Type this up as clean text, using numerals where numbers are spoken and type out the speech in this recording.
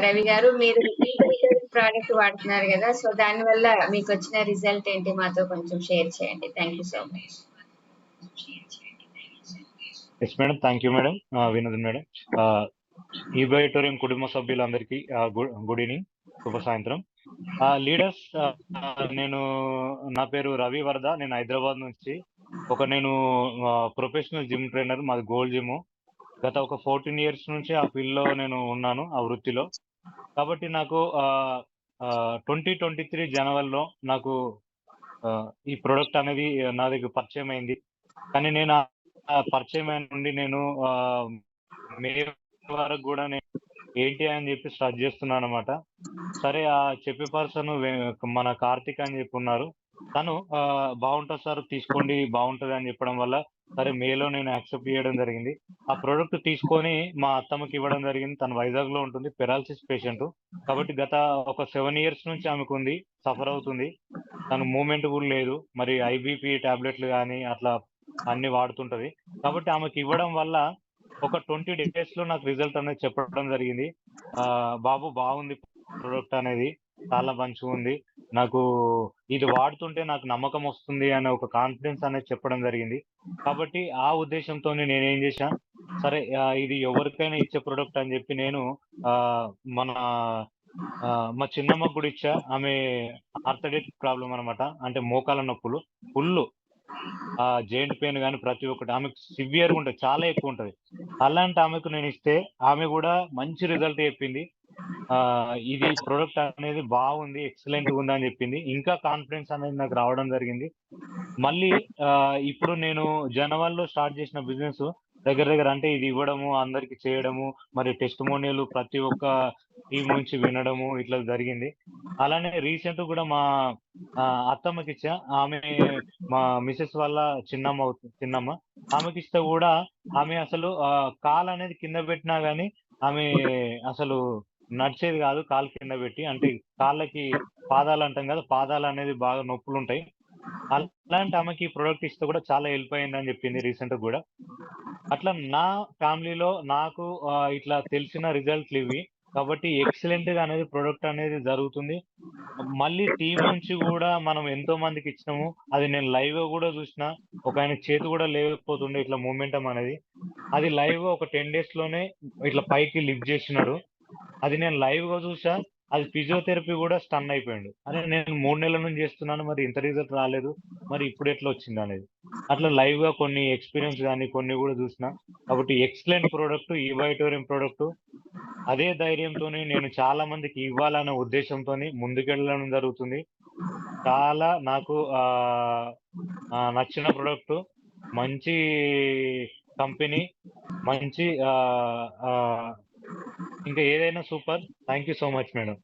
రవి గారు మీరు ప్రోడక్ట్ వాడుతున్నారు కదా, సో దాని వల్ల మీకు వచ్చిన రిజల్ట్ ఏంటి మాతో కొంచెం షేర్ చేయండి. Thank you so much. Yes madam, thank you madam. Vinodan madam, ఈబయోటోరియం కుటుంబ సభ్యులందరికీ గుడ్ ఈవినింగ్, శుభ సాయంత్రం. లీడర్స్, నేను నా పేరు రవి వరద, నేను హైదరాబాద్ నుంచి. నేను ప్రొఫెషనల్ జిమ్ ట్రైనర్, మాది గోల్డ్ జిమ్. గత ఒక 14 years నుంచి ఆ ఫీల్డ్ లో నేను ఉన్నాను, ఆ వృత్తిలో. కాబట్టి నాకు 2023 జనవరిలో నాకు ఈ ప్రొడక్ట్ అనేది నా దగ్గర పరిచయం అయింది. కానీ నేను ఆ పరిచయం అయిన నుండి నేను మే వరకు కూడా నేను ఏంటి అని చెప్పి స్టార్ట్ చేస్తున్నాను అనమాట. సరే, ఆ చెప్పే పర్సన్ మన కార్తిక్ అని చెప్పి ఉన్నారు. తను బాగుంటుంది సార్, తీసుకోండి, బాగుంటుంది అని చెప్పడం వల్ల సరే మేలో నేను యాక్సెప్ట్ చేయడం జరిగింది. ఆ ప్రోడక్ట్ తీసుకొని మా అత్తమ్మకి ఇవ్వడం జరిగింది. తను వైజాగ్ లో ఉంటుంది, పెరాలసిస్ పేషెంట్. కాబట్టి గత ఒక 7 years నుంచి ఆమెకు ఉంది, సఫర్ అవుతుంది. తను మూమెంట్ కూడా లేదు. మరి ఐబీపీ టాబ్లెట్లు కానీ అట్లా అన్ని వాడుతుంటది. కాబట్టి ఆమెకి ఇవ్వడం వల్ల ఒక 20 days లో నాకు రిజల్ట్ అనేది చెప్పడం జరిగింది. బాబు బాగుంది ప్రోడక్ట్ అనేది, చాలా మంచిగా ఉంది, నాకు ఇది వాడుతుంటే నాకు నమ్మకం వస్తుంది అనే ఒక కాన్ఫిడెన్స్ అనేది చెప్పడం జరిగింది. కాబట్టి ఆ ఉద్దేశంతో నేనేం చేశా, సరే ఇది ఎవరికైనా ఇచ్చే ప్రొడక్ట్ అని చెప్పి నేను మన మా చిన్నమ్మకు కూడా ఇచ్చా. ఆమె ఆర్థోడెటిక్ ప్రాబ్లం అనమాట, అంటే మోకాల నొప్పులు ఫుల్, జాయింట్ పెయిన్ కానీ ప్రతి ఒక్కటి ఆమెకు సివియర్గా ఉంటుంది, చాలా ఎక్కువ ఉంటుంది. అలాంటి ఆమెకు నేను ఇస్తే ఆమె కూడా మంచి రిజల్ట్ చెప్పింది. ఇది ప్రొడక్ట్ అనేది బాగుంది, ఎక్సలెంట్ ఉంది అని చెప్పింది. ఇంకా కాన్ఫిడెన్స్ అనేది నాకు రావడం జరిగింది. మళ్ళీ ఇప్పుడు నేను జనవరిలో స్టార్ట్ చేసిన బిజినెస్ దగ్గర దగ్గర అంటే ఇది ఇవ్వడము, అందరికి చేయడము, మరి టెస్టిమోనియల్ ప్రతి ఒక్క టీం నుంచి వినడము ఇట్లా జరిగింది. అలానే రీసెంట్ కూడా మా అత్తమ్మకి ఇచ్చా. ఆమె మా మిసెస్ వాళ్ళ చిన్నమ్మ, ఆమెకి ఇస్తే కూడా ఆమె అసలు కాలు అనేది కింద పెట్టినా గానీ ఆమె అసలు నడిచేది కాదు, కాలు కింద పెట్టి. అంటే కాళ్ళకి పాదాలు అంటాం కదా, పాదాలు అనేది బాగా నొప్పులు ఉంటాయి. అలాంటి ఆమెకి ఈ ప్రొడక్ట్ ఇస్తే కూడా చాలా హెల్ప్ అయిందని చెప్పింది రీసెంట్ కూడా. అట్లా నా ఫ్యామిలీలో నాకు ఇట్లా తెలిసిన రిజల్ట్లు ఇవి. కాబట్టి ఎక్సలెంట్ గా అనేది ప్రొడక్ట్ అనేది జరుగుతుంది. మళ్ళీ టీం నుంచి కూడా మనం ఎంతో మందికి ఇచ్చినాము. అది నేను లైవ్ గా కూడా చూసిన. ఒక ఆయన చేతి కూడా లేకపోతుండే ఇట్లా మూమెంటం అనేది, అది లైవ్ గా ఒక 10 days లోనే ఇట్లా పైకి లిఫ్ట్ చేసినాడు. అది నేను లైవ్ గా చూసా. అది ఫిజియోథెరపీ కూడా స్టన్ అయిపోయాడు. అదే నేను 3 నెలల నుంచి చేస్తున్నాను, మరి ఇంత రిజల్ట్ రాలేదు, మరి ఇప్పుడు ఎట్లా వచ్చింది అనేది. అట్లా లైవ్ గా కొన్ని ఎక్స్పీరియన్స్ కానీ కొన్ని కూడా చూసిన. కాబట్టి ఎక్సలెంట్ ప్రోడక్ట్, ఈ వైటోరియం ప్రోడక్ట్. అదే ధైర్యంతో నేను చాలా మందికి ఇవ్వాలనే ఉద్దేశంతో ముందుకెళ్ళడం జరుగుతుంది. చాలా నాకు నచ్చిన ప్రోడక్ట్, మంచి కంపెనీ, మంచి ఇంకా ఏదైనా super. Thank you so much madam.